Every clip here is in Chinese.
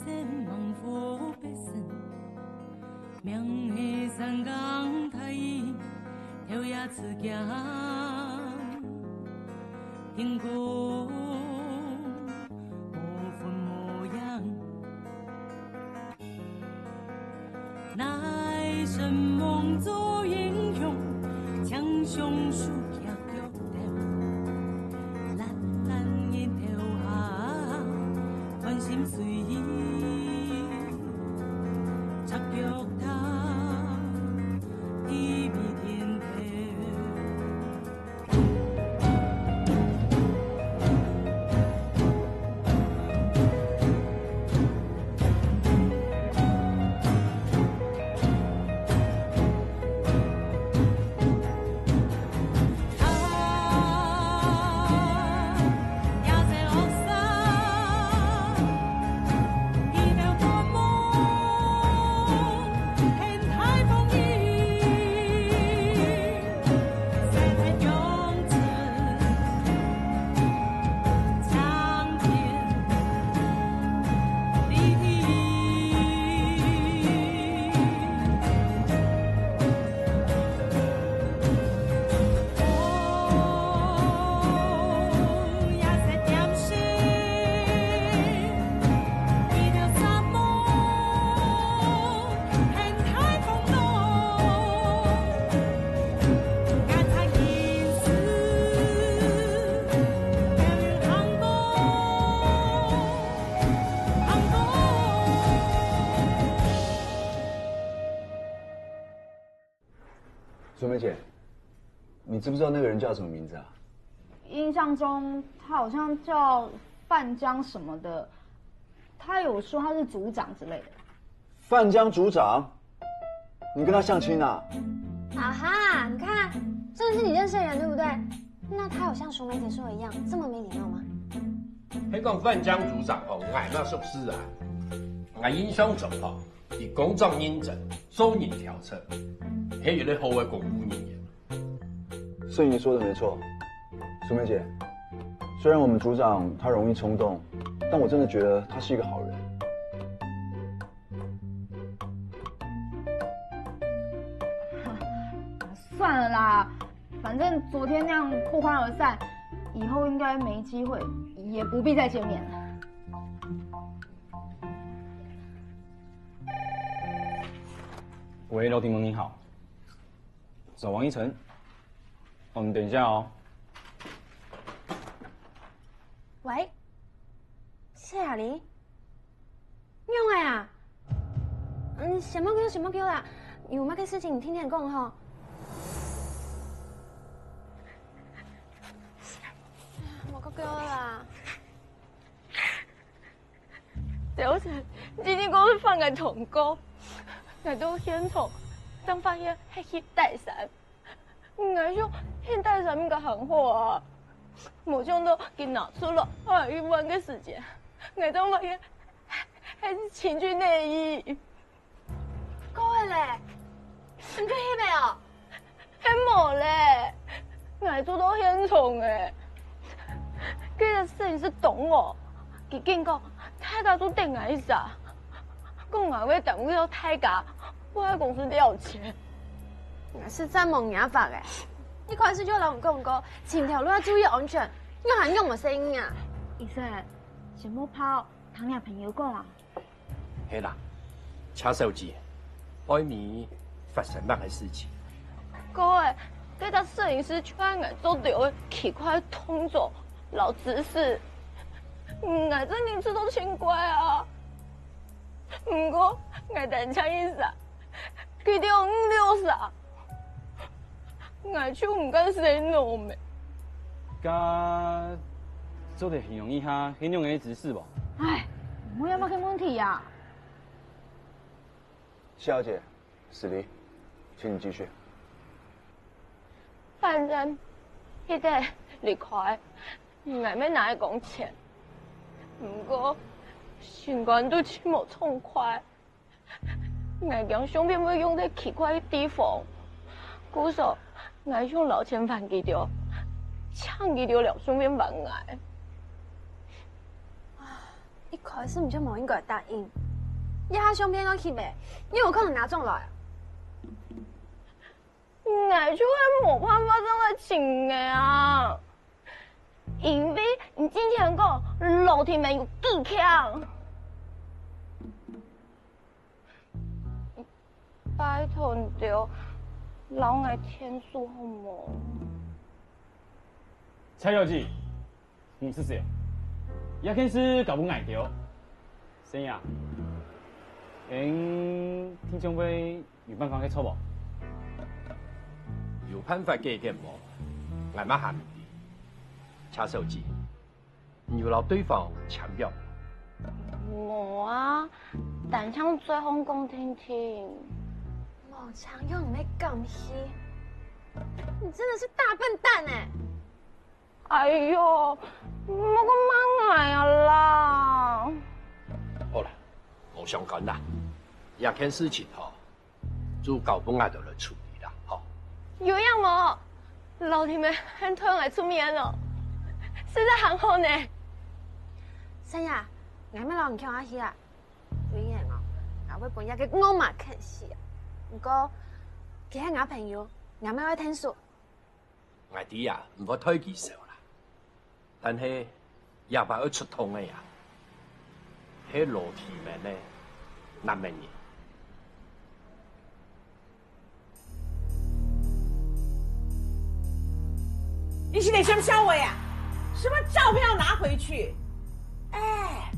千万佛别生，명해山岗太跳呀自行，天空无分模样，乃神梦做英雄，强雄树下脚条，蓝蓝一条下，关心随意，插脚踏，地比天条。苏梅姐，你知不知道那个人叫什么名字啊？印象中他好像叫范江什么的，他有说他是组长之类的。范江组长，你跟他相亲啊？啊哈，你看，这是你认识的人对不对？那他有像淑梅姐说的一样这么没礼貌吗？迄讲范江组长吼，俺那属实啊，俺印象中吼，以公正认真、做人调策，迄有咧好嘅公务人员。是你说的没错，苏梅姐。虽然我们组长他容易冲动，但我真的觉得他是一个好人。算了啦，反正昨天那样不欢而散，以后应该没机会，也不必再见面了。喂，刘廷蒙你好，找王一晨。哦，你等一下哦。喂，谢雅玲，用哎啊，什么叫啦？有乜嘅事情你听听讲吼。冇个叫啦。早晨，今天公司放个童工，我都先从张发现黑去带伞，我说现带伞应该很好啊，我想到给拿出了1万个时间，我都发现还是情趣内衣。够的嘞，你去翕未哦？还冇嘞，我做到现场诶。这个摄影师懂我，佢见讲大家都等我一下，讲我要耽误到大家，我喺公司了钱。我是在蒙牙法诶，一开始就老人讲过，前条路要注意安全，要喊用我声音啊。医生，什么跑？同你朋友讲啊？係啦，查手機，外面發生乜嘅事情？各位，这个摄影师圈我做到的奇怪动作、老姿势，我真年次都清怪啊。不过我单枪一杀，佢哋有5、6杀，我就唔敢 say no 咩。甲做得形容一下形容的姿势不？哎，我有冇个问题呀？谢小姐，史黎，请你继续。反正迄个离开，我要拿来讲钱。不过心肝都起冇痛快，我将相片要用在奇怪的地方，故说我用老钱还佢掉，抢佢掉了相片还我。一开始唔就冇应该答应，一下相片我去呗，你有可能拿中来。我就会冇办法这么请的啊，因为你之前讲老天们有技巧。拜托你着，老爱天数好冇？蔡小姐，唔是这样，也肯是搞不矮掉，怎样？听众会有办法去错无？有办法解决无？我乜喊唔掂？查手机，你有老对方强调？冇啊，但想最好讲听听。冇强又唔咩咁稀，你真的是大笨蛋哎！哎呦，冇咁慢呀啦！好啦，冇相干啦，也件事情吼，就搞不爱就来处理啦，吼。有样冇？老天们很推我出面了，实在很好呢。生呀，我咩老唔强下去啊？虽然哦，我会本一个我嘛看戏啊，不过佢系我朋友，我咩会听说。我哋呀唔好推佢手啦，但係也把佢出通嘅呀，喺老天面呢難明嘢。你是得什么笑我呀？什么照片要拿回去？哎，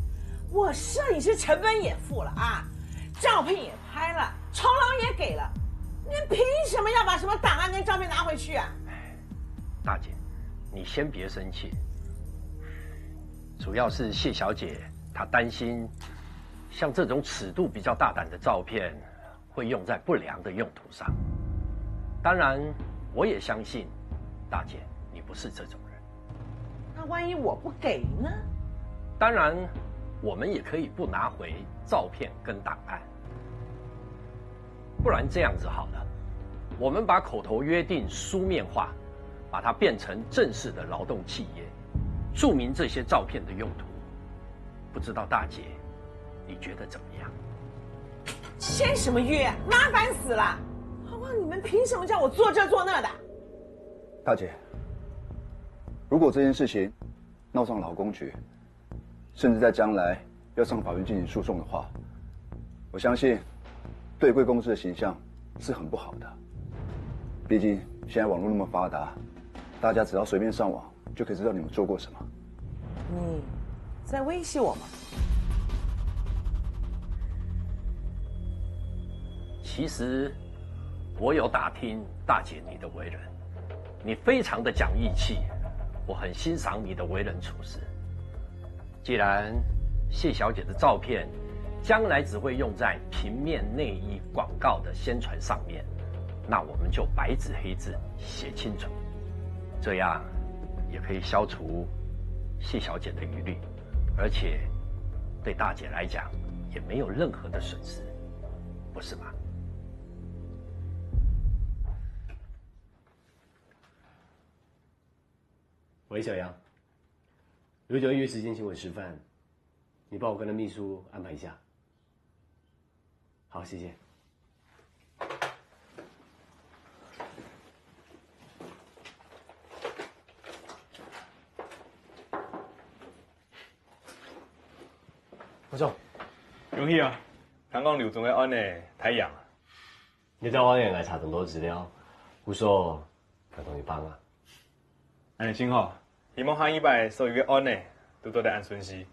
我摄影师成本也付了啊，照片也拍了，酬劳也给了，你凭什么要把什么档案跟照片拿回去啊？大姐，你先别生气，主要是谢小姐她担心，像这种尺度比较大胆的照片会用在不良的用途上。当然，我也相信，大姐你不是这种人。那万一我不给呢？当然，我们也可以不拿回照片跟档案，不然这样子好了，我们把口头约定书面化，把它变成正式的劳动契约，注明这些照片的用途。不知道大姐，你觉得怎么样？签什么约啊？麻烦死了！好吧，你们凭什么叫我做这做那的？大姐，如果这件事情闹上劳工局，甚至在将来要上法院进行诉讼的话，我相信对贵公司的形象是很不好的。毕竟现在网络那么发达，大家只要随便上网就可以知道你们做过什么。你在威胁我吗？其实我有打听大姐你的为人，你非常的讲义气，我很欣赏你的为人处事。既然谢小姐的照片将来只会用在平面内衣广告的宣传上面，那我们就白纸黑字写清楚，这样也可以消除谢小姐的疑虑，而且对大姐来讲也没有任何的损失，不是吗？喂，小杨，刘九约时间请我吃饭，你帮我跟他秘书安排一下。好，谢谢。我走。容易啊，刚刚刘总的案呢太阳了。你在网页来查更多资料，胡说，要同你帮啊。安心好，希望下一摆所有的案呢都做得按顺序。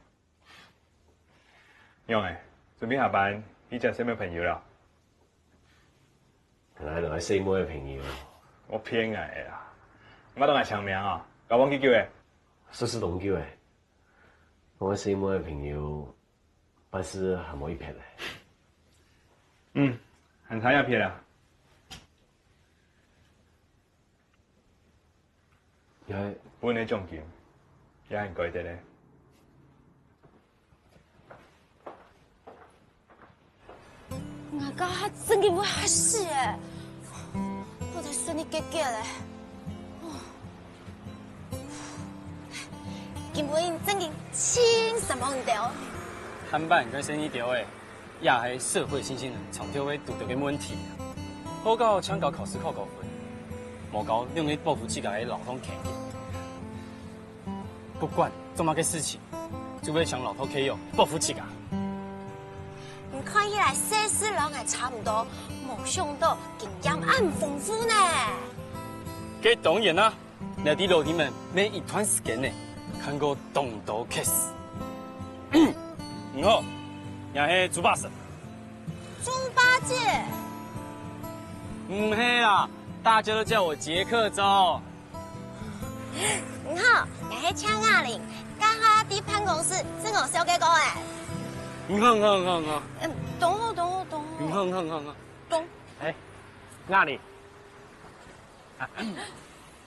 用诶，准备下班，你交什么朋友了？原来都系4妹嘅朋友。我偏爱的啦，我当系长命啊，交往几叫诶？说是同叫诶，我4妹嘅朋友，办事很冇一撇咧。很差一撇啦。又系本嚟重件，也很改得咧。我家还真嘅会吓死诶！我才顺利结结咧，根本真嘅千什么唔掉。摊板跟生意条的，也是社会新鲜人常常会遇到嘅问题。好到抢到考试考高分，无到用去报复自家嘅老通企业。不管做乜嘅事情，就会向老头企业报复自家。你看起来世事人还差不多，没想到经验咁丰富呢。这当然啦，你啲老弟们每一段时间呢，看过东都 case。唔好，也是猪八婶。猪八戒。唔系啦，大家都叫我杰克州。唔好，也是请雅玲，家下伫办公室是我小姐讲诶。唔好。懂好。唔好。懂。哎，那里，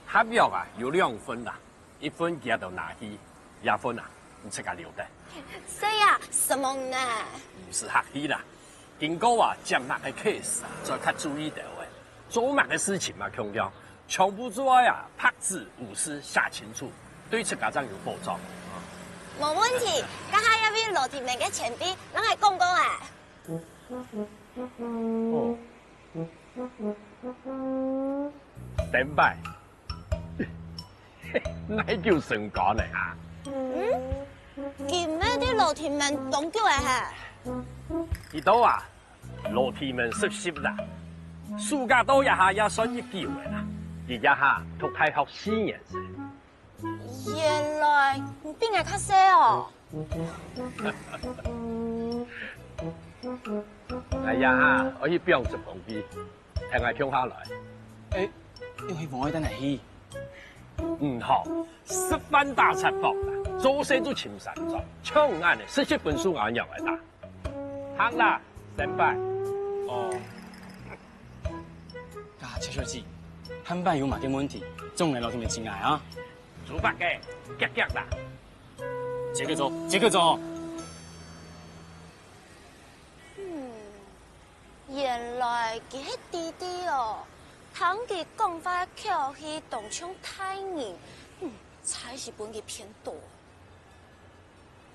合约啊有2份啦，1份寄到拿去，2份啊你自家留的。所以啊，什么呢？不是客气啦，经过啊接纳的 case 啊，再较注意到诶，做乜嘅事情嘛，强调全部做啊拍字无私写清楚，对自家长有保障。冇问题，家下要俾罗田明嘅前辈，咱系讲讲诶。顶摆，那叫成果嚟啊！见咩啲罗田明懂叫诶吓？呢度啊，罗田们熟悉啦，暑假到一下也算一叫嘅啦，而一下读大学4年生。原來你邊係卡西哦？哎呀，我去標準旁邊，聽下聽下來。誒，要去黃海等嚟去。唔好，10萬大七博啦，做事都潛神咗，搶眼嘅17本書眼入嚟打。行啦，先拜。哦。切小子，坦白有乜嘅問題，總係老天嘅真愛啊！做白嘅，夾啦。傑克走。原來佢係弟弟哦，聽佢講法口氣動槍太硬，才是本佢偏多。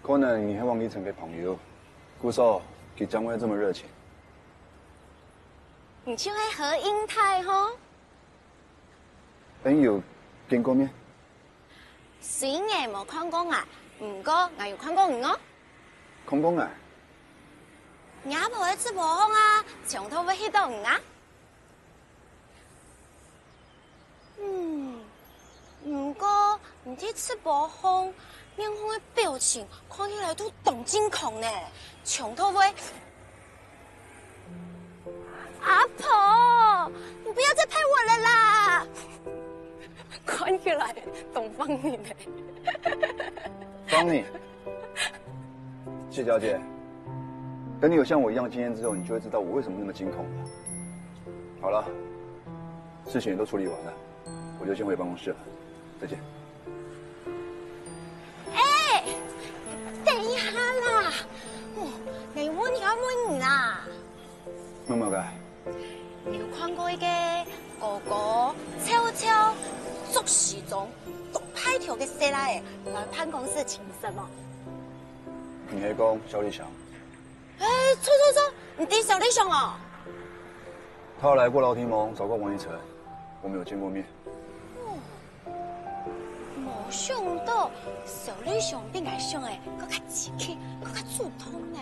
可能你和王立成嘅朋友，故所佢怎會這麼熱情？你就係何英泰吼？朋友見過面？雖然冇看過啊，不過我有看過你哦。看過啊？也冇一次無空啊，從頭會去到你啊。不過你這次無空，面孔嘅表情看起來都動驚恐呢，從頭會。阿婆，你不要再拍我了啦！看起來懂幫你呢。幫你，謝小姐。等你有像我一樣經驗之後，你就會知道我為什麼那麼驚恐了。好了，事情也都處理完了，我就先回辦公室了。再見。哎，等一下啦！你問要問你啦。冇冇嘅。你有看過一個哥哥悄悄捉時鐘讀派條嘅師奶來辦公室請什麼？你係講小李翔？哎，錯，你弟小李翔哦。他有來過樓梯盟找過王一成，我們有見過面。冇想到小李翔比我想的更加刺激，更加主動呢。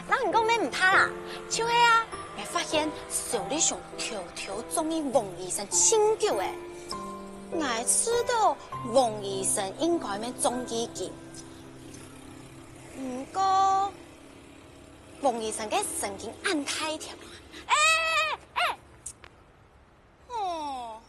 那你講咩唔怕啦？就係啊，你發現小李翔條條中意王醫生親叫誒，我知道王醫生應該咩中意佢。不過，王醫生嘅神經按太條，哦。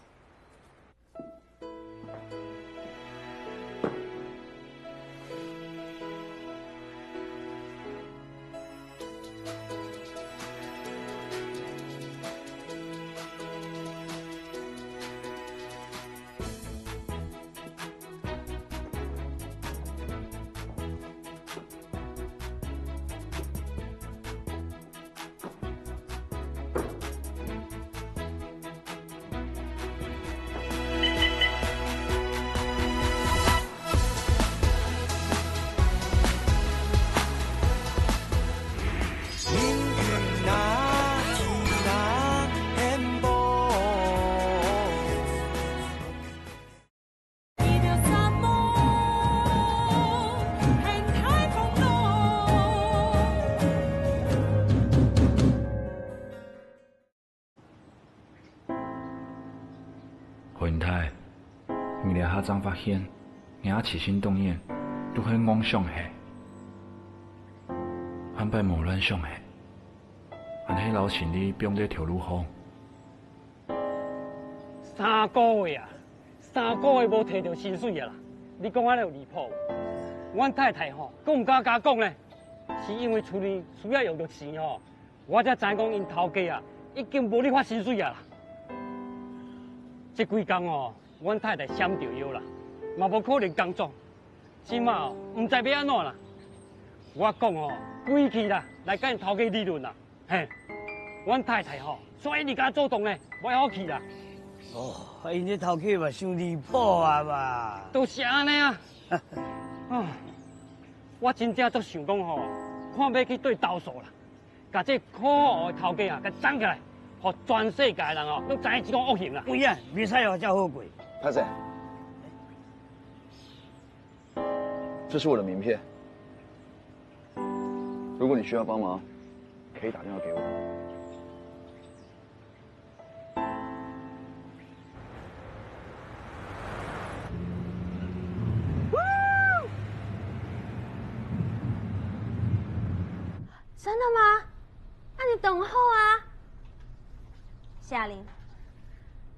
云台，明日下早发现，硬起心动念，拄去妄想下，安排无乱想下，安迄老情侣变得跳愈好。3个月啊，3个月无摕到薪水啊啦！你讲安尼有离谱？阮太太吼，佫唔敢甲讲咧，是因为厝里需要用到钱吼，我才知讲因头家啊已经无咧发薪水啊啦。这几工哦，阮太太闪着腰啦，嘛无可能工作，即马哦唔知要安怎啦。我讲哦，归去啦，来甲因头家理论啦，嘿，阮太太吼，所以你甲做动咧，我好去啦。哦，因这头家嘛伤离谱啊嘛。都是安尼啊。啊，我真正足想讲吼，看要去对投诉啦，甲这可恶的头家啊，甲斩起来，互全世界的人哦，都知影这种恶行啦。不然，袂使互遮好过。拍谁？这是我的名片，如果你需要帮忙，可以打电话给我。真的吗？那你等候啊。夏玲，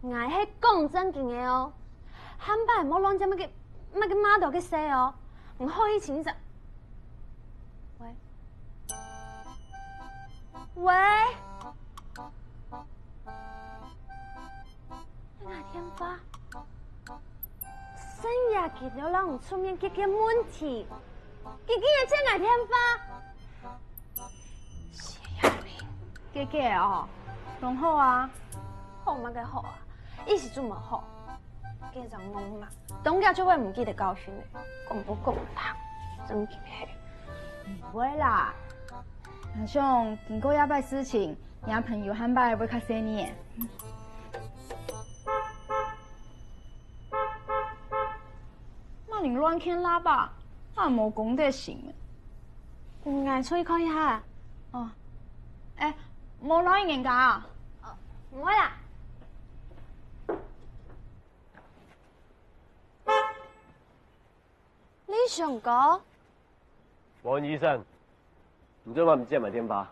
我是讲正经的哦，汉摆莫乱这么个码头去说哦，唔好去清早。喂，喂，哪天发？深夜见到人出面解决问题，竟然这哪天发？姐姐哦，拢好啊，好嘛个好啊，意思做么好？家长忙嘛，当家就会唔记得教训的，讲不讲他，真气气。唔会啦，好像经过一摆事情，伢朋友汉摆会较细腻的。那你乱牵喇叭，那无讲得行的。唔爱出去看一下。哦，哎。冇攞人家啊！哦，唔会啦。你上过？王医生，你昨晚唔记得买天发？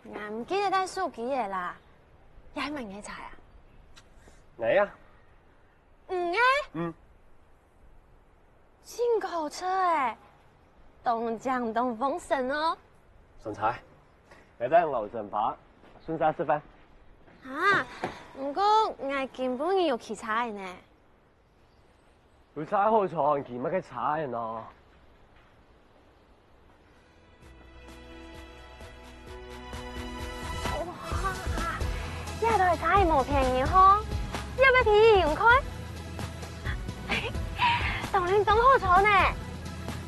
我唔记得带手机的啦，也系问你查啊？来呀！唔爱？嗯。进口车诶，东江东风神哦。顺财，来在楼上爬。顺沙示范。啊，不过我根本有骑车的呢。有车好坐，骑乜嘅车人咯？哇，这台车也无便宜吼，要不要便宜用开？当然当好坐呢。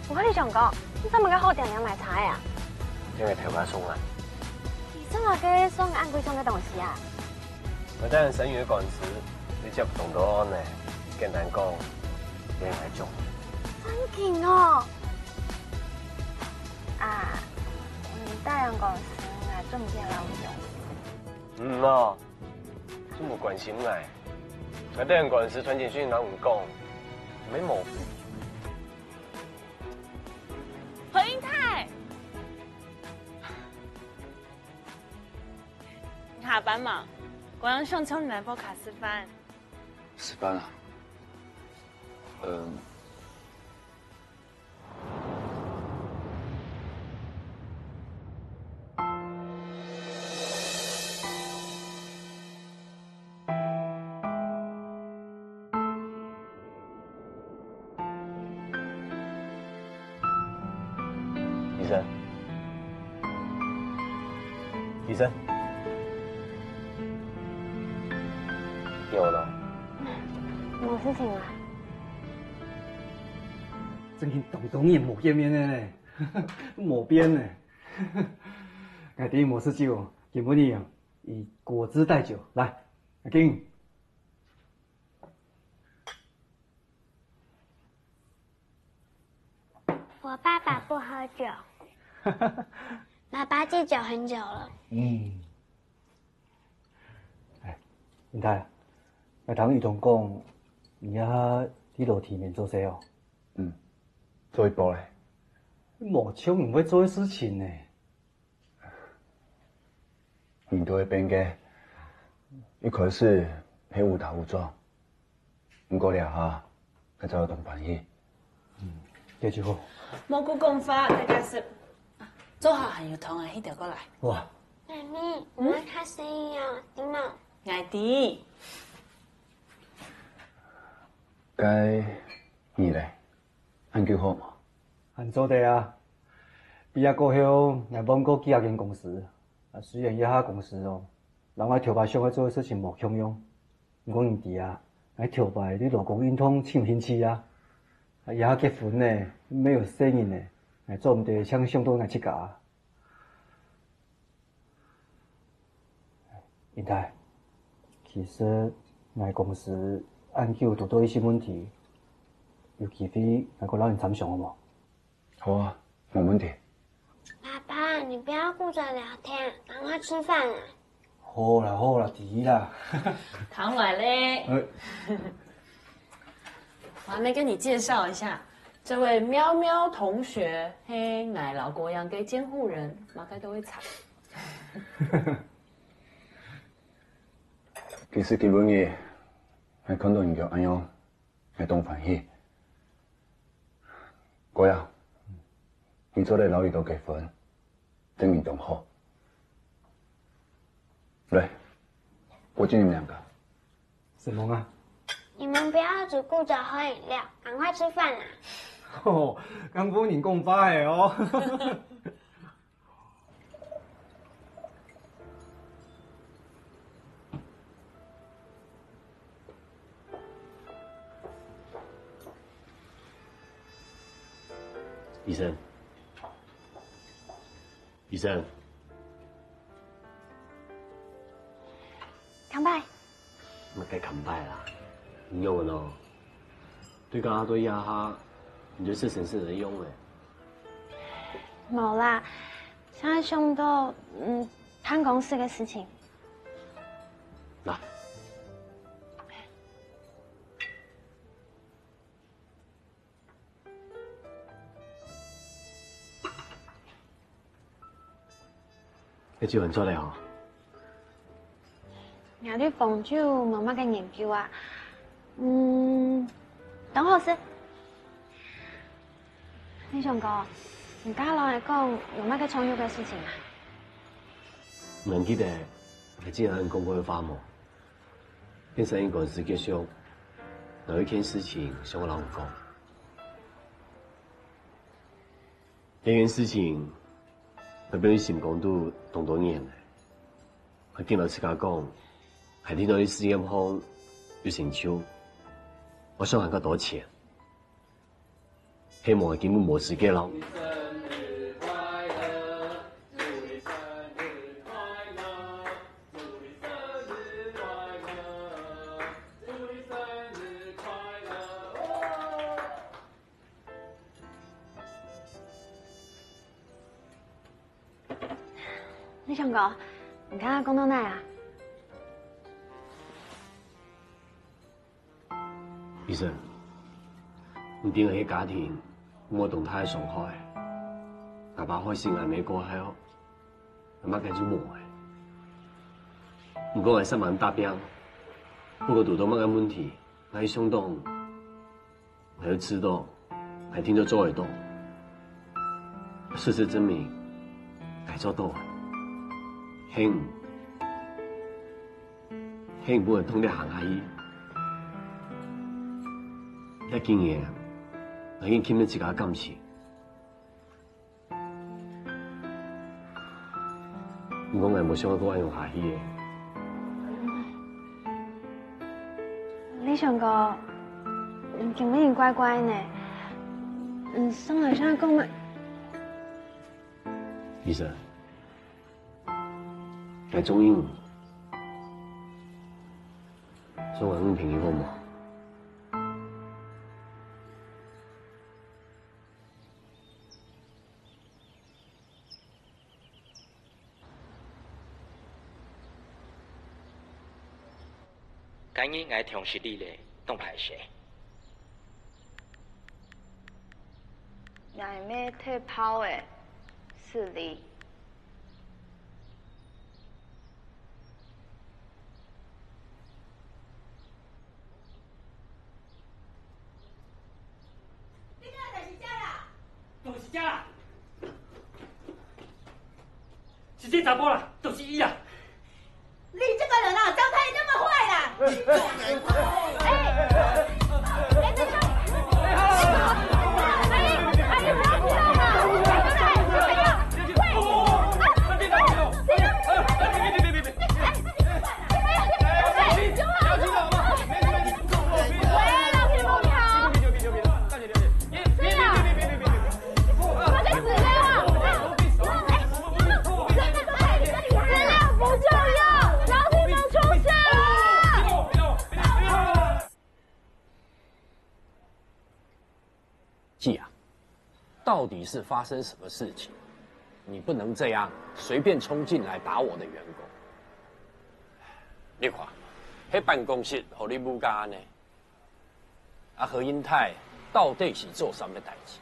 我跟你讲过，你怎么个好点点买车呀？因为头发松啊。怎么个送按规送嘅东西啊？我等人审完嗰陣時，你接唔同到安呢？簡單講，你係做。真勁哦！啊，大人公司我中介老用。哦，這冇關係唔係。我等人嗰陣時傳簡訊，人唔講，沒毛病。何英泰。下班嘛，我让上秋你来报卡斯班。值班啊？医生，医生。有了，冇事情啦。真係懂嘢冇見面嘅咧，冇邊咧。我第一模式酒，基本啲以果汁代酒，來，阿金。我爸爸不喝酒，爸爸戒酒很久了。哎，林太。我同伊同講，伊啊，你落体面做啥哦？做一步嘞。冒充唔会做的事情呢。面对边界，一开始系误打误撞，不过俩下，才找到同伴意。这就好。蘑菇讲法，大家是做好很有同啊，迄条过来。哇！妈咪，我们看声音哦，听冇？爱弟，该你嘞，按叫好嘛？按做的啊，毕业过后，也帮过几啊间公司。啊，虽然一下公司哦，人爱跳牌上爱做的事情无强用，不过因弟啊，爱跳牌你老公运通兴兴趣啊，啊一下结婚呢，没有生意呢，爱做唔得像上多那七家。英泰，其实我公司按叫遇到一些问题，有机会我个老人参详好冇？好啊，没问题。爸爸，你不要顾着聊天，赶快吃饭啊！好啦好啦，弟啦。唐来嘞。我还没跟你介绍一下，这位喵喵同学，嘿，乃老国阳给监护人，马该都会惨。其实基本嘅，系看到人家安样，系当欢喜。哥呀，你做嚟老姨都结婚，证明当好。来，我敬你们两个。什么啊？你们不要只顾着喝饮料，赶快吃饭啊！哦，刚夫人讲法的哦。医生，医生，康拜，乜計琴拜啦？唔用嘅咯，對家對呀下，你對事情是能用嘅。冇啦，現在想到看公司嘅事情。嗱，你照人出嚟嗬？我對鳳酒冇乜嘅研究啊。等我先。你上哥，而家老嚟講冇乜嘅創業嘅事情啊？唔能記得係只有人講過嘅話冇。變成一個世界上有一件事情想我老講，呢件事情係俾你心講到咁多年嚟，我見到自家講係聽到你事業方要成就，我想揾較多錢，希望係根本冇時間咯。你上哥，你剛剛講到哪啊？醫生，唔掂係家庭，我同他係上海，哪怕開心還未過後，阿媽繼續忙嘅。唔過係新聞答辯，不過遇到乜嘅問題，我係相當，我要知道，係聽到做得到，事實證明係做到。興本係通啲行下醫，一件嘢我已經欠咗自家感情。唔講係冇想過用下醫嘅。你上哥，見乜嘢乖乖呢？生嚟生講咪？醫生。係中英，所以我唔平衡好冇。今日我通知你咧，动歹势。乃咩退抛的是你。就是这啦，是这查甫啦，就是伊啦。你这个人啊，招太那么坏啦！季啊，到底是发生什么事情？你不能这样随便冲进来打我的员工。你看，迄办公室和你母家呢？啊，何英泰到底是做什么代志？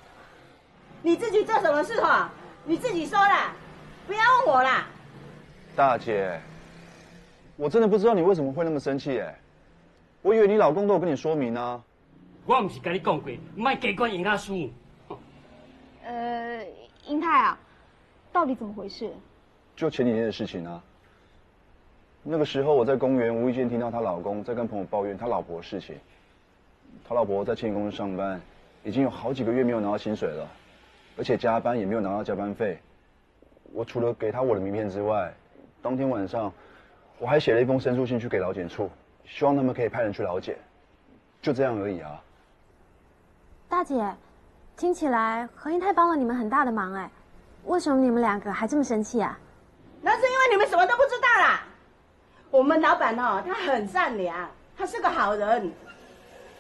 你自己做什么事哈？你自己说啦，不要问我啦。大姐，我真的不知道你为什么会那么生气哎，我以为你老公都有跟你说明啊。我不是跟你讲过，莫加管英阿叔。英泰啊，到底怎么回事？就前几天的事情啊。那个时候我在公园无意间听到她老公在跟朋友抱怨他老婆的事情。他老婆在青年公司上班，已经有好几个月没有拿到薪水了，而且加班也没有拿到加班费。我除了给他我的名片之外，当天晚上我还写了一封申诉信去给劳检处，希望他们可以派人去劳检。就这样而已啊。大姐，听起来何英泰帮了你们很大的忙哎，为什么你们两个还这么生气啊？那是因为你们什么都不知道啦。我们老板哦，他很善良，他是个好人。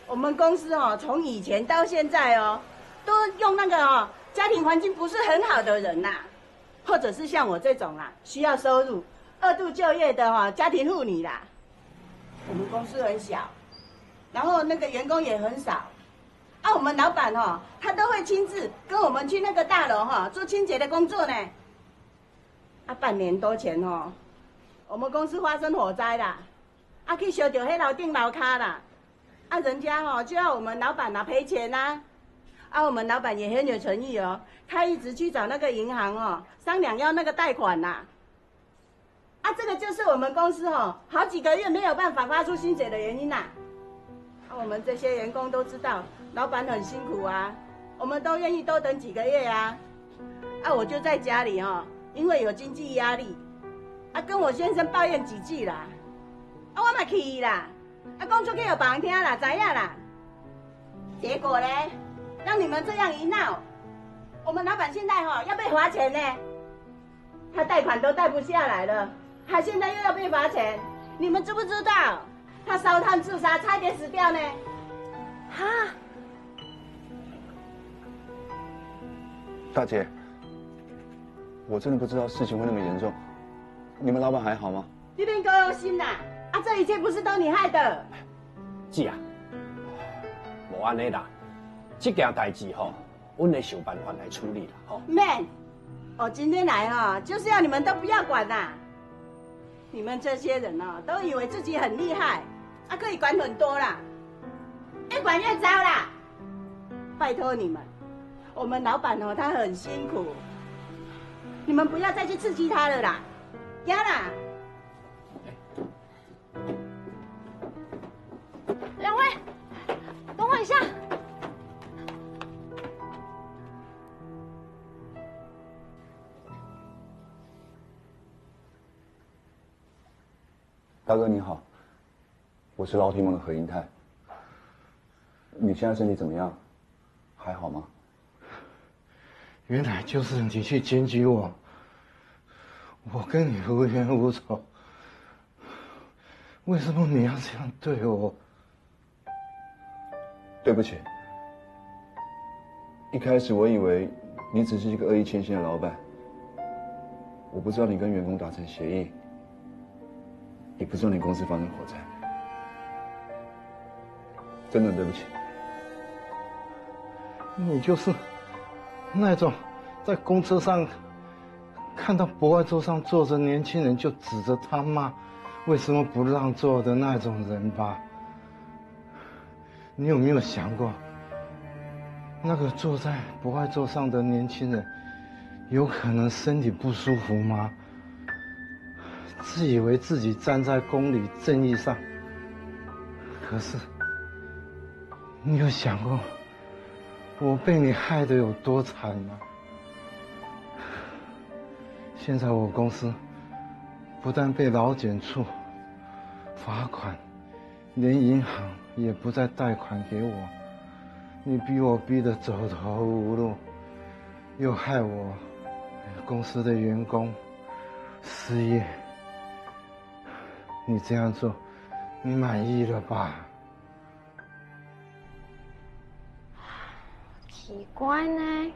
我们公司哦，从以前到现在哦，都用那个哦，家庭环境不是很好的人呐，或者是像我这种啦，需要收入、二度就业的哈家庭妇女啦。我们公司很小，然后那个员工也很少。啊，我们老板哈，他都会亲自跟我们去那个大楼哈做清洁的工作呢。啊，半年多前哦，我们公司发生火灾啦，啊去烧掉迄楼顶楼卡啦，啊人家哦就要我们老板赔钱啦，啊我们老板也很有诚意哦，他一直去找那个银行哦商量要那个贷款啦。啊，这个就是我们公司哦好几个月没有办法发出薪水的原因啦。啊，我们这些员工都知道。老板很辛苦啊，我们都愿意多等几个月啊。啊，我就在家里哦，因为有经济压力，啊，跟我先生抱怨几句啦。啊，我嘛气啦，啊，讲出去有别人听啦，知影啦。结果呢，让你们这样一闹，我们老板现在哈要被罚钱呢。他贷款都贷不下来了，他现在又要被罚钱，你们知不知道？他烧炭自杀，差点死掉呢。哈。大姐，我真的不知道事情会那么严重。你们老板还好吗？你别高兴啦！啊，这一切不是都你害的。姐啊，无安尼啦，这件代志吼，阮会想办法来处理啦，吼。Man， 我今天来哈，就是要你们都不要管啦。你们这些人哦，都以为自己很厉害，啊，可以管很多啦，越管越糟啦。拜托你们。我们老板哦，他很辛苦，你们不要再去刺激他了啦，呀啦！两位，等我一下。大哥你好，我是劳体盟的何英泰。你现在身体怎么样？还好吗？原来就是你去检举我，我跟你无冤无仇，为什么你要这样对我？对不起，一开始我以为你只是一个恶意牵线的老板，我不知道你跟员工达成协议，也不知道你公司发生火灾。真的对不起。你就是那种在公车上看到博爱座上坐着年轻人就指着他骂，为什么不让座的那种人吧？你有没有想过，那个坐在博爱座上的年轻人，有可能身体不舒服吗？自以为自己站在公理正义上，可是你有想过我被你害得有多惨吗？现在我公司不但被劳检处罚款，连银行也不再贷款给我，你逼我逼得走投无路，又害我公司的员工失业。你这样做，你满意了吧？奇怪呢，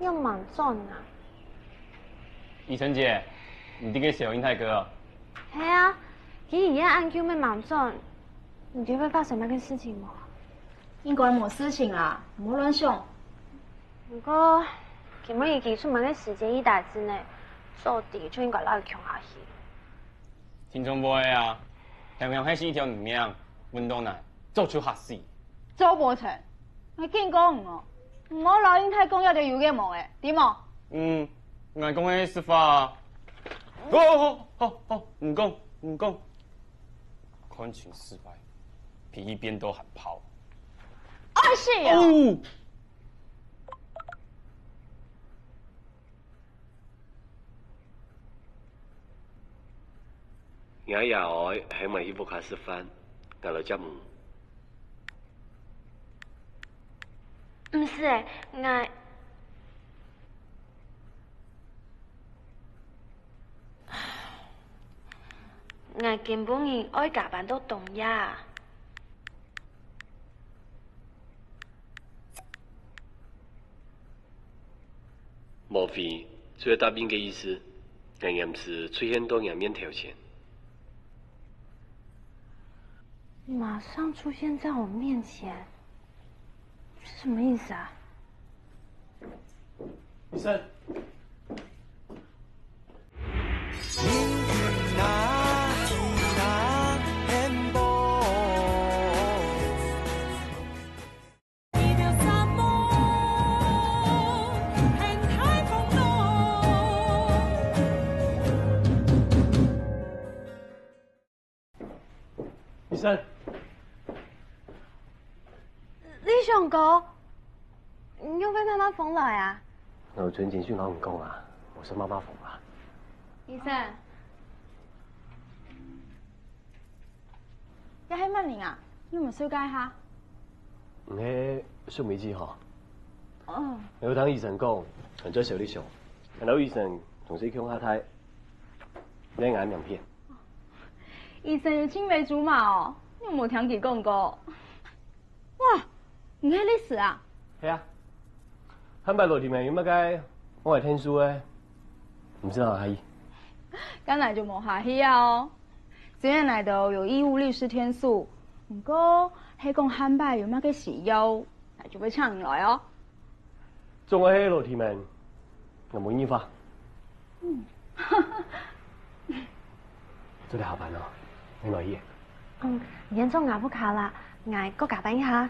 又蛮准啊。依晨姐，你这个小英泰哥哦。系啊，既然按 Q 咪蛮准，你觉得会发生那件事情吗？應該冇事情啦，唔好亂想。不過，咁樣技術問嘅時間一大之內，做地就應該拉佢強下去。聽眾妹啊，同樣係一條魚命，運動難，做出嚇死。做無成，我見講哦，唔好老英太公一定要嘅冇嘅，點啊？我講嘅說法啊。好，唔講。看全失敗，比一邊都還跑。是哦。我也愛喺埋呢部卡食飯，我來接唔。唔是誒，我根本連愛加班都凍呀。莫非這個答應嘅意思，我唔是出現到我面頭前？馬上出現在我面前，是什麼意思啊？醫生。醫生，李雄哥，你又被媽媽縫了呀？我存錢去老唔講啊，我是媽媽縫啊。醫生，一係乜年啊？你唔燒街下？唔係燒梅子嗬。哦。我有聽醫生講，很多小啲上，看到醫生仲是強下胎，你眼兩片。醫生要青梅竹馬哦，你有冇聽佢講過？哇，唔係歷史啊？係啊，坦白落條命有乜解？我係聽書嘅，唔知道下醫。剛來就冇下戲啊哦，這樣來到有義務律師天數，不過係講坦白有乜嘅事要，那就會請你來哦。仲係落條命，我冇煙花。早啲下班咯。你來醫。嚴重牙不卡啦，我個加班一下。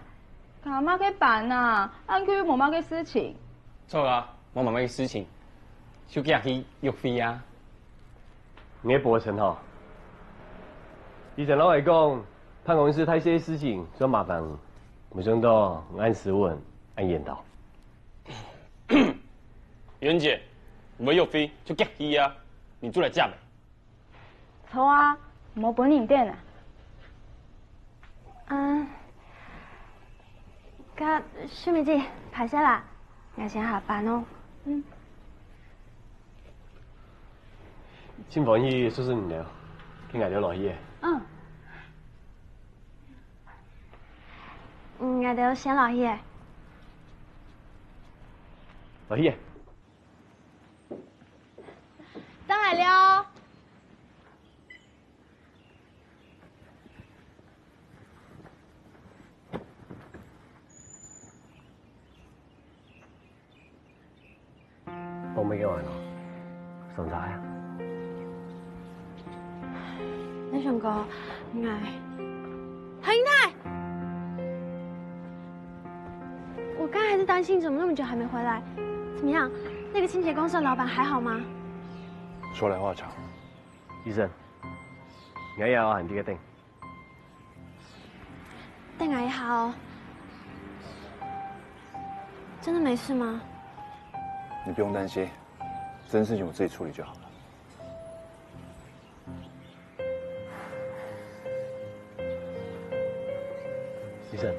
加乜嘅班啊？按佢冇乜嘅事情。錯啊，冇乜嘅事情，小幾日去約會啊。你過程嗬，以前老係講，辦公室太些事情，所以麻煩，沒想到按時問，按言道。袁姐，唔係約會就約會啊，你出來接咪？錯啊。冇本年店啊！個舒美姐排泄啦，我先下班咯。先放醫叔叔唔了，傾下咗落去嘅。我哋先落去。落去。上來了。帮咩叫人咯？上菜啊？你想讲爱？何英泰，我刚还是担心怎么那么久还没回来，怎么样？那个清洁公司的老板还好吗？说来话长。医生，我有行啲嘅定。邓阿姨好，真的没事吗？你不用担心，这件事情我自己处理就好了。医生，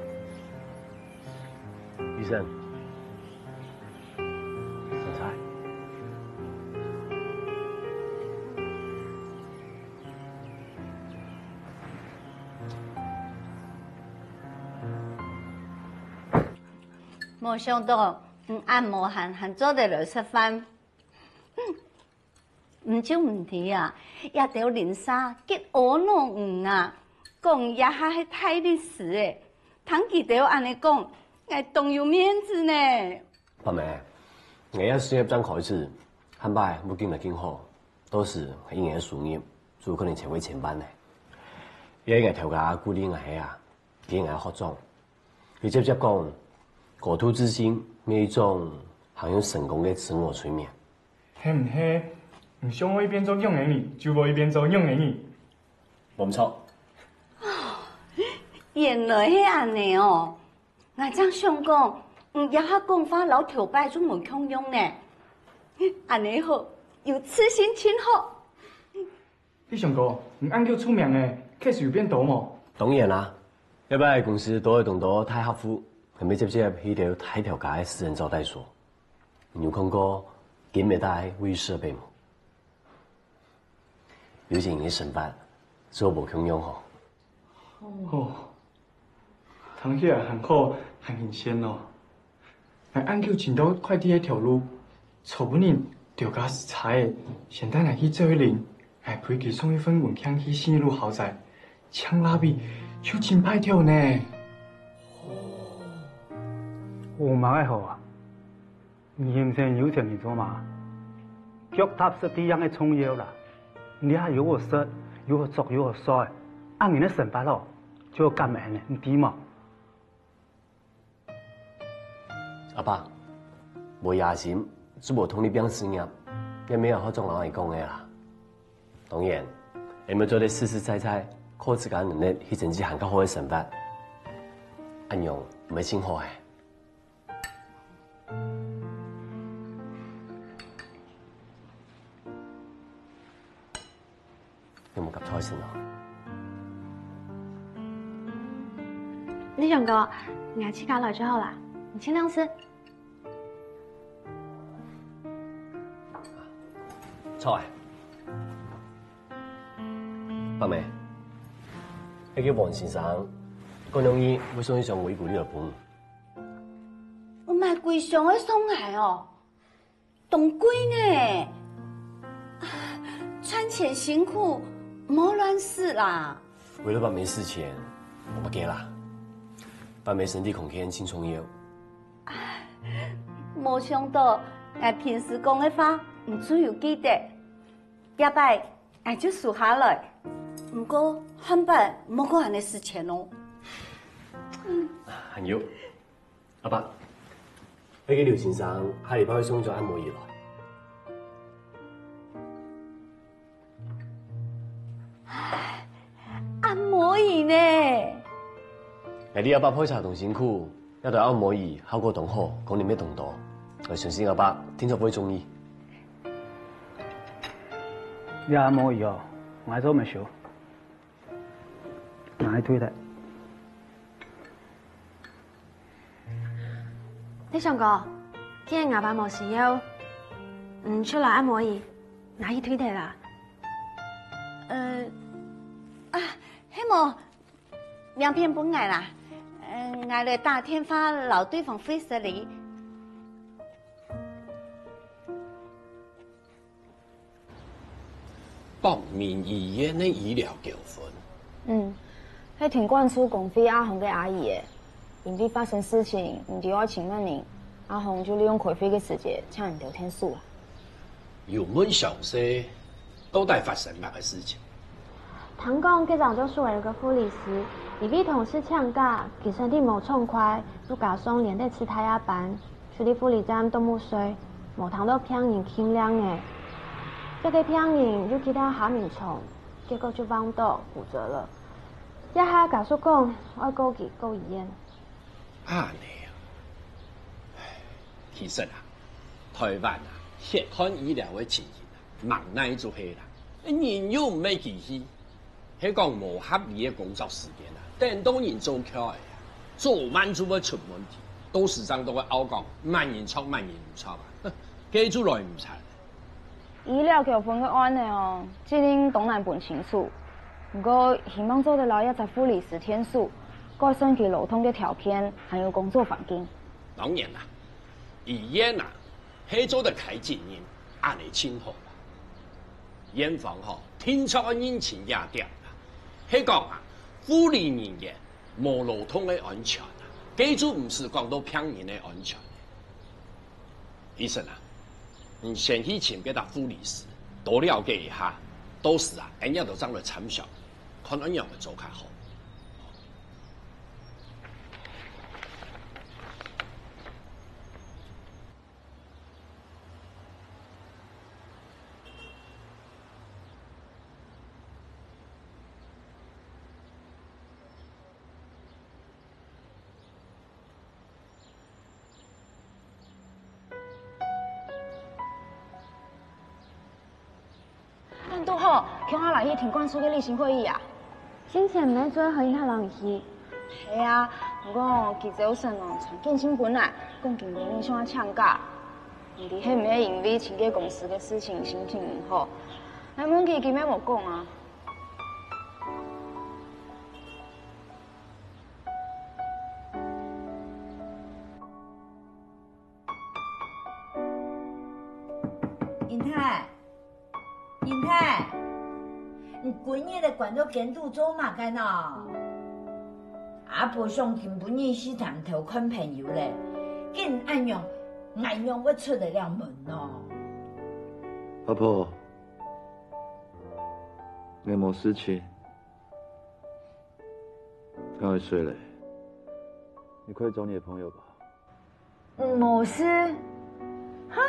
医生，上菜。没想到，按摩还做得来吃饭，唔少问题啊，也条零沙结我弄啊，讲也还系太历史诶，唐记条安尼讲，我动有面子呢。爸妹，我要事业张开始，汉拜不经来经好，都是因为事业，就有可能成为前班的。因为头家固定嘅啊，俾人学装，佢直接讲。国土之星，每一种含有成功的自我催眠。系唔系？唔想我一边做养儿女，就无一边做养儿女。冇错。原来系安尼哦，我正想讲，也下讲法老头摆都无强用呢。安尼好，有此心情好。你想过，按叫出名的，确实有变多冇？当然啦，一般公司都会动到太客户。係咪直接去條太條街私人招待所？你有看過金美大衛浴設備冇？有錢嘅成本，做無強用吼。哦，唐起來很好，很新鮮哦。來按叫進到快遞嗰條路，說不定條家是菜，現在來去做一零，還可以給送一份文槍去新一路豪宅，槍拉比就真歹條呢。我蛮爱好啊，人生有钱你做嘛？脚踏实地样的创业啦，你还有我说，有我做，有我说，按你的成败咯，就干咩呢？你知嘛？阿爸，无野心，只无同你拼事业，也没有好种人来讲的啦。当然，你要做得实实在在，靠自家能力去争取更加好的成败。安用唔系先好诶。有冇及菜先咯？李长哥，我去家来就好啦，你尽量吃。菜，伯妹，那叫王先生，嗰两衣会送一上尾股呢度本。我买贵上的送来哦，冻贵呢，赚钱辛苦。莫乱试啦！为了伯妹事前，我不给啦。伯妹身体空欠轻重要。没想到，我平时讲的话，唔只有记得，下摆我就数下来。不过汉摆莫讲安尼事前哦。还有，阿伯，那个刘先生下礼拜会送咗按摩椅来。按摩椅呢？那你阿爸配茶同辛苦，一台按摩椅效果同好，讲你咩动多，我相信阿爸听咗会中意。你按摩椅哦，我做没少，拿去推的。李长哥，既然阿爸冇事要，出来按摩椅，拿去推的啦。黑么两片本爱啦，爱来打电话老对方费事哩。报名医院的医疗纠纷。系田冠书共飞阿红嘅阿姨嘅，因为发生事情，唔就要请问你，阿红就利用开会嘅时间抢人聊天数啊。有没详细到底发生乜嘅事情？唐公佢早就树了个副理师，以为同事呛架，其身体冇痛快，就加送连带吃他呀班，处理护理站都冇睡，冇谈到骗人轻量嘅，这个骗人就其他下面冲，结果就帮到骨折了。一下家属讲，我告佢告医院。啊你啊，其实啊，台湾啊，血汗医疗嘅情形啊，忙内就系啦，人又唔系其事。迄讲无合理嘅工作时间啊，等到人做起来啊，做慢就会出问题。董事长都会拗讲，慢人错，慢人唔错啊，记住来唔差。医疗纠纷嘅案例哦，只令当然判清楚。不过希望做得到一只护理师天数，改善佢劳动嘅条件，还有工作环境。当然啦，医院啊，系做得开经营，安尼清好啦。院方吼，听出个人情也点。迄讲啊，护理人员无劳动的安全啊，记住唔是讲到骗人的安全。医生啊，你先去请别的护理师多了解一下，到时啊，人家都长来参详，看怎样会做较好。都好，叫我来去听管处嘅例行会议啊。先前唔做可以他人去。系啊，不过记者有神哦，传见新闻啊，讲今年你想抢假，唔知系唔系因为前个公司嘅事情心情唔好，来问佢今日冇讲啊。英泰。英泰，你几日来管到监督做嘛干喏？阿婆上根本日是谈头看朋友嘞，竟按样我出得了门喏。阿婆，你冇事情，赶快睡嘞。你快找你的朋友吧。冇事，哈。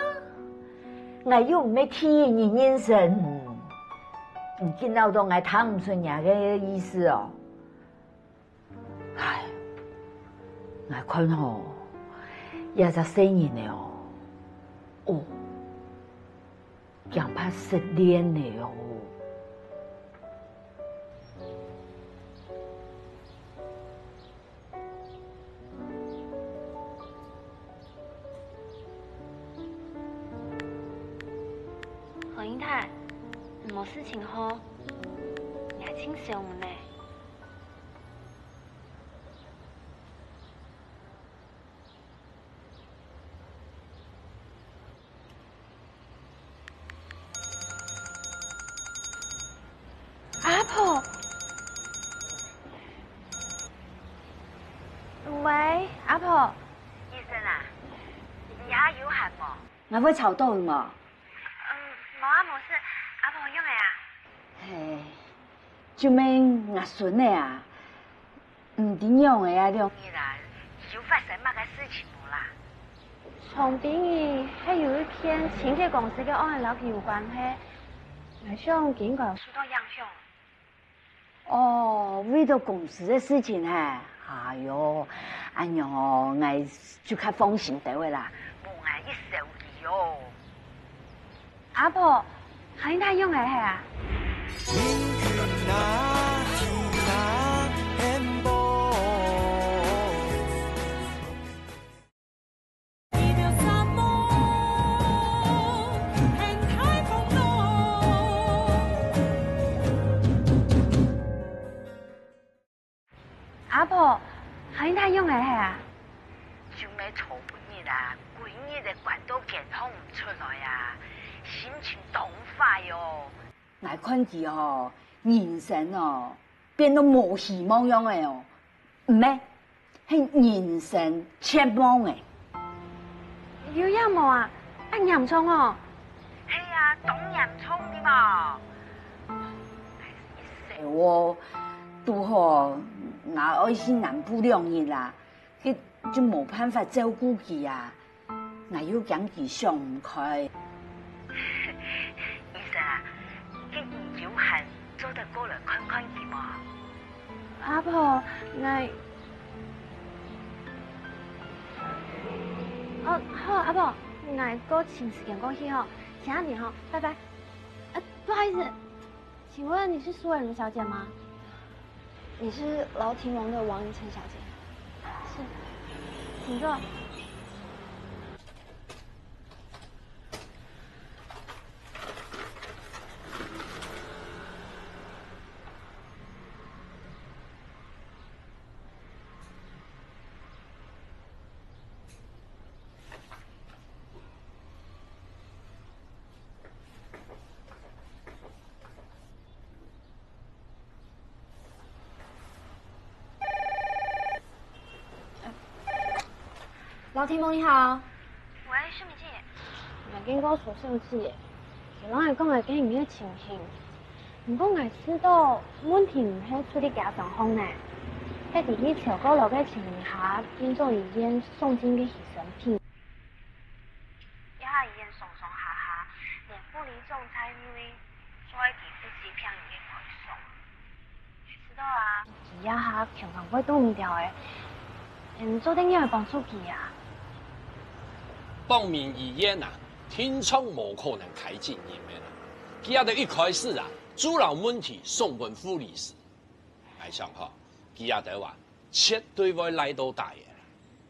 我又唔要体验你人生，你见到到我谈唔出人嘅意思哦。唉，我看吼，也只生人了哦，哦，恐怕失恋了哦。何英泰，冇事情好，你还清醒唔呢？阿婆，喂，阿婆，医生啊，你还有喊冇？我会吵到嘛？冇啊，冇事，阿婆用嚟啊？嘿，就免我孙的啊，唔点用的啊，两依然有发生乜嘅事情冇啦？从比喻还有一篇前嘅公司嘅案老有关系，我想警告疏导影响。哦，为了公司的事情哈，哎哟，哎哟，我就较放心得位啦，冇我一手力哦。阿婆，肯定用嚟係啊。阿婆，肯定用嚟係啊。就咩嘈半日啊，幾日就管到健康唔出來啊，心情動快哦。我看佢哦，人生哦變到無希望樣嘅哦，唔係，係人生絕望嘅。要音冇啊？阿嚴重哦。係啊，严重的嘛。我拄好那爱是南部两日啦，佢就冇办法照顾佢啊，我要将佢想唔开。医生啊，佢研究还做得过来看看佢嘛？阿婆，我。哦，好，阿婆，我过请时间过去哦，请你哈，拜拜。不好意思，请问你是苏伟伦小姐吗？你是劳廷荣的王怡晨小姐？是，请坐。劳廷荣你好。喂，秀敏姐。我跟我说生气，是拢系讲个经营嘅情形。不过我知道问题唔系处理家上方呢，喺伫去潮高楼嘅情形下，变做医院送进嘅牺牲品。一下医院上上下下，连护理总裁位所以其不是骗人嘅外送。知道啊？伊一下情况会都唔掉嘅，做定要去帮助佢啊。邦民医院啊，听说无可能开进营的啦。佢也得一开始啊，主要问题送问护理师，没想好，佢也得话绝对会来到大嘅。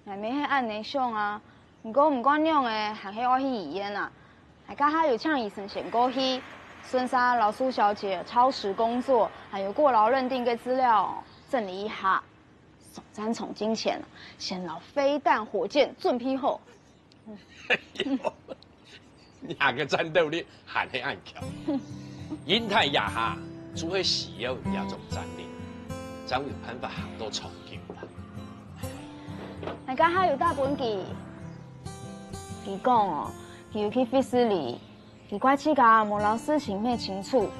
我没去按你想啊，不过唔管样的，还是我去医院啊。还刚好有请医生先过去，孙莎老苏小姐超时工作，还有过劳认定嘅资料整理一下。总战从金前，先老飞弹、火箭准批后。哪个战斗力还是暗巧？英泰亚下只会需要亚种战力，才有办法行到长久啦。大家还有大本记，佢讲哦，佢要去菲斯里，佢怪自家无老事情咩清楚，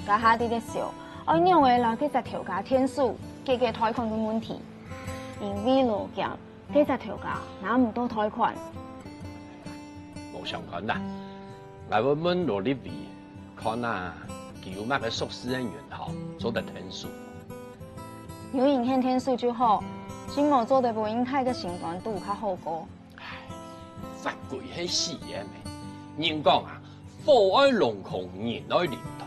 家下啲咧笑，我认为老佢在调价天数，计贷款嘅问题，因为路径佢在调价拿唔到贷款。冇相干啦，我要问罗丽比，看下佢有乜嘅硕士人员好做得天数。有影响天数就好，金某做得不应太个情况都较好过。法规系死嘅咩？人讲啊，火爱龙空，人爱灵动。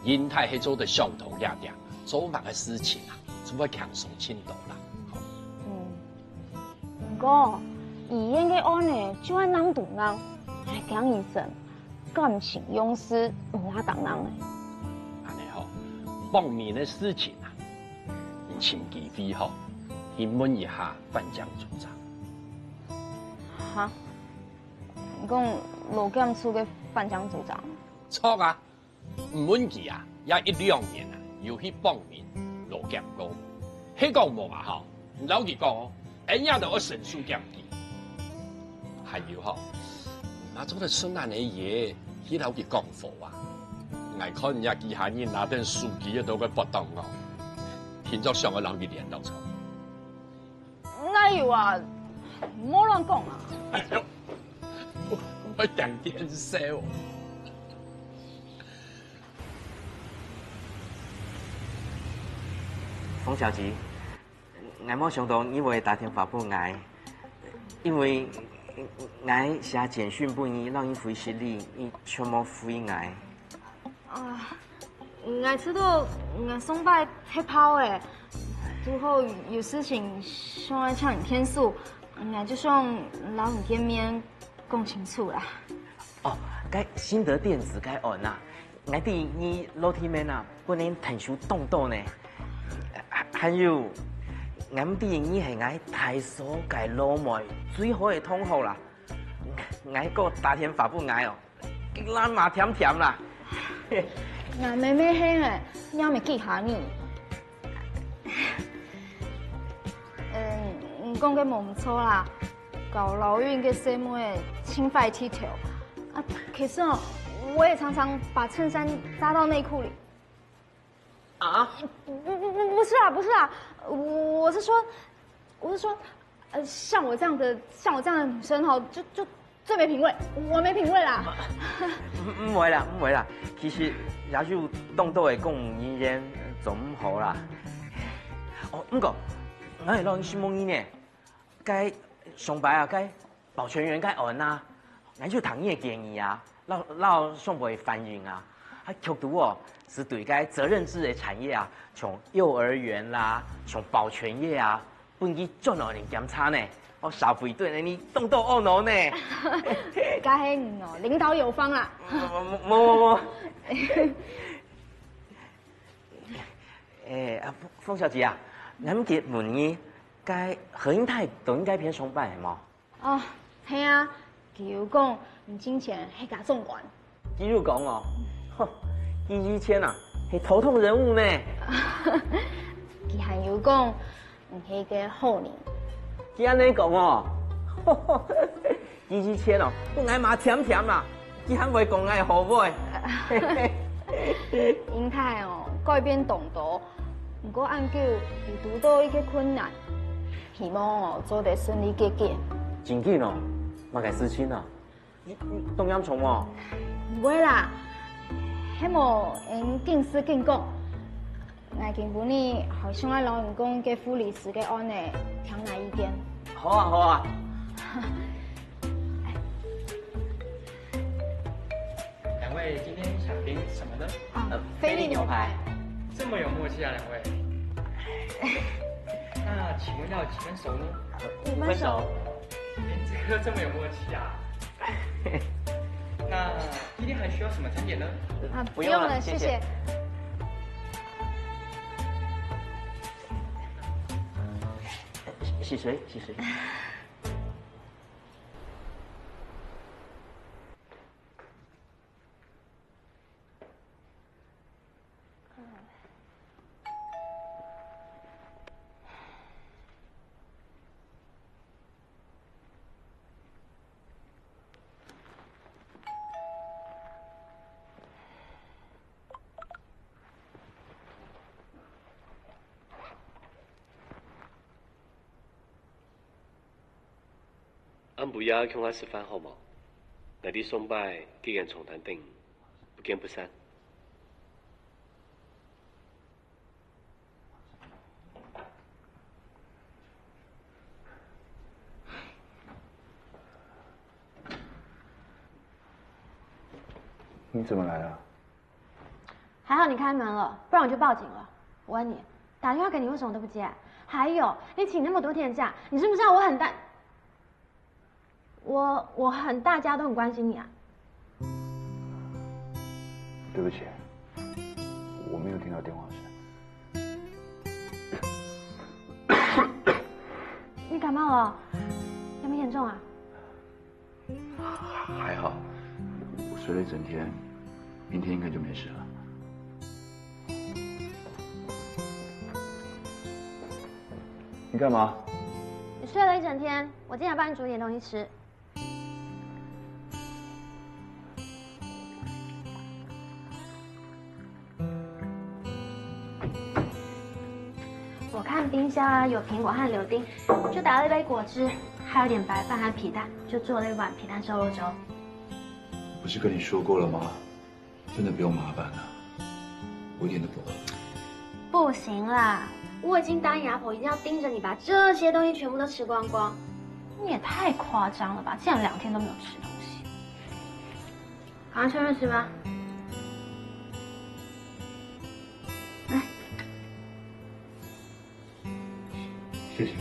英泰系做得相同俩俩，做乜嘅事情啊，就会强松轻度啦。不过医院嘅案呢，就按人度人，来讲医生，感情用事唔拉当人嘅。安尼好，方面嘅事情啊，你请机会好，去问一下范江组长。哈？你讲罗检处嘅范江组长？错啊，唔问佢啊，也1-2年啊，又去报名罗检过，迄讲无啊吼，老佢讲哦，人家都要申诉检佢。还有吼，那做得孙安的嘢，佢老佢讲服啊，我看人家其他人拿点书记都会不当哦，现在上个人佢联络错。哪有啊？唔好乱讲啊！哎呦，我讲电视哦。冯小姐，我冇想到你会打电话给我，因为我写简讯给你，让你回信里，你却冇回我。啊，我知道我上拜太跑诶，之后有事情想来抢你天数，我就想老你见面讲清楚啦。哦，该新德电子该按啊，我哋你楼梯面啊，不能腾手动动呢。还有，我哋你系我大所界老妹最好嘅同学啦，我个打电话不挨哦，咱嘛甜甜啦。我妹妹嘿诶，你还没记下你。你讲嘅冇唔错啦，搞老院嘅细妹轻快体条。啊，其实哦，我也常常把衬衫扎到内裤里。啊？不是啦，我是说，像我这样的女生哈，就最没品味，我没品味啦。唔会啦，其实也就当到的公务人员就唔好啦。哦，不过我系攞新梦呢，该上班啊，该保全员该按啊，我就同意的建议啊，เรา上不会翻云啊，剧毒哦是对该责任制的产业啊，像幼儿园啦，像保全业啊，本去做哪人检查呢？我消费对你动到懊恼呢。该黑你哦，领导有方啦。冇。凤小姐啊，咱结问你，该何英泰都应该偏上班的嘛？哦，系啊，比如讲，你金钱系甲纵管。比如讲哦，以前啊，系头痛人物呢。伊还有讲，唔系个好人。伊安尼讲哦，以前哦，我爱嘛甜甜啦，伊还袂讲爱好买。英泰哦，改变动作，不过按久又拄到一个困难，希望哦做得顺利结结。真紧哦，嘛该事情啊，东阳虫哦。唔会啦，迄无用警司警讲，我根本呢好想要老员工给副理事给案的听哪意见。好啊。两位今天想听什么呢？菲力牛排。这么有默契啊，两位。那请问要几分熟呢？5分熟。连这个这么有默契啊？那今天还需要什么餐点呢？不用了，谢谢。是谁？俺不要跟我吃饭好吗？我哋送拜既然重谈定，不见不散。你怎么来了？还好你开门了，不然我就报警了。我问你，打电话给你为什么都不接？还有，你请那么多天假，你知不知道我很大家都很关心你啊。对不起，我没有听到电话声。你感冒了？有没有严重啊？还好，我睡了一整天，明天应该就没事了。你干嘛？你睡了一整天，我今天帮你煮点东西吃。我看冰箱啊有苹果和柳丁，就打了一杯果汁，还有点白饭和皮蛋，就做了一碗皮蛋瘦肉粥。不是跟你说过了吗？真的不用麻烦了，我一点都不饿。不行啦，我已经答应阿婆一定要盯着你把这些东西全部都吃光光。你也太夸张了吧，竟然2天都没有吃东西。赶快趁热吃吧。来，谢谢。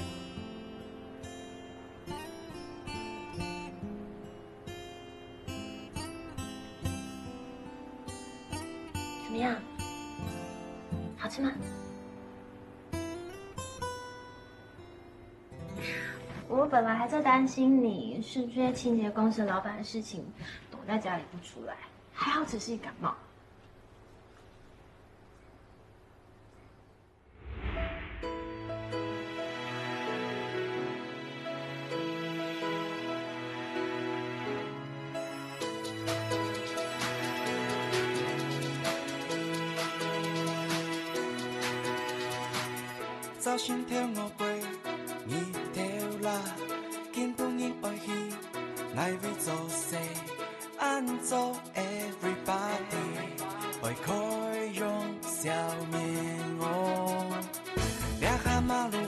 怎么样？好吃吗？我本来还在担心你是不是清洁公司老板的事情躲在家里不出来，还好只是感冒。走心跳我背，你跳啦，根本应爱去，爱为做事，安做 everybody， 爱开用笑面我，两下马路。